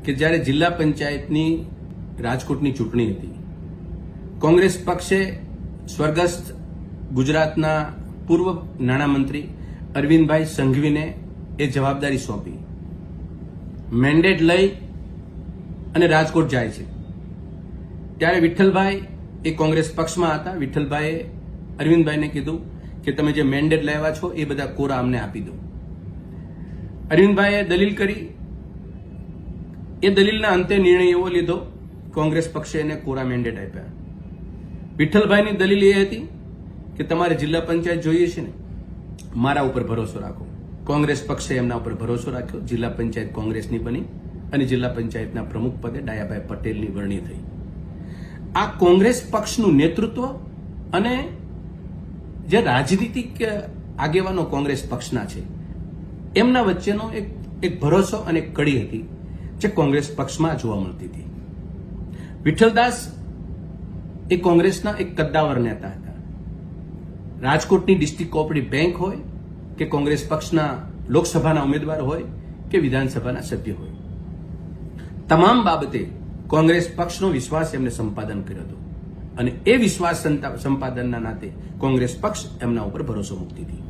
કે જ્યારે જિલ્લા પંચાયતની રાજકોટની ચૂંટણી હતી, કોંગ્રેસ પક્ષે સ્વર્ગસ્થ ગુજરાતના પૂર્વ નાણામંત્રી અરવિંદભાઈ સંઘવીને એ જવાબદારી સોંપી, મેન્ડેટ લઈ અને રાજકોટ જાય છે. ત્યારે વિઠ્ઠલભાઈ એ કોંગ્રેસ પક્ષમાં હતા. વિઠ્ઠલભાઈએ અરવિંદભાઈને કીધું કે તમે જે મેન્ડેટ લાવ્યા છો એ બધા કોરા અમને આપી દો. અરવિંદભાઈએ દલીલ કરી. એ દલીલના અંતે નિર્ણય એવો લીધો, કોંગ્રેસ પક્ષે એને કોરા મેન્ડેટ આપ્યા. વિઠ્ઠલભાઈની દલીલ એ હતી કે તમારે જિલ્લા પંચાયત જોઈએ છે ને, મારા ઉપર ભરોસો રાખો. કોંગ્રેસ પક્ષે એમના ઉપર ભરોસો રાખ્યો. જિલ્લા પંચાયત કોંગ્રેસની બની અને જિલ્લા પંચાયતના પ્રમુખ પદે ડાયાભાઈ પટેલની વરણી થઈ. આ કોંગ્રેસ પક્ષનું નેતૃત્વ અને જે રાજનીતિક આગેવાનો કોંગ્રેસ પક્ષના છે એમના વચ્ચેનો એક ભરોસો અને એક કડી હતી જે કોંગ્રેસ પક્ષમાં જોવા મળતી હતી. વિઠ્ઠલદાસ એ કોંગ્રેસના એક કદ્દાવર નેતા હતા. રાજકોટની ડિસ્ટ્રિક્ટ કોઓપરેટિવ બેંક હોય કે કોંગ્રેસ પક્ષના લોકસભાના ઉમેદવાર હોય કે વિધાનસભાના સભ્ય હોય, તમામ બાબતે કોંગ્રેસ પક્ષનો વિશ્વાસ એમને સંપાદન કર્યો હતો અને એ વિશ્વાસ સંપાદનના નાતે કોંગ્રેસ પક્ષ એમના ઉપર ભરોસો મૂકતી હતી.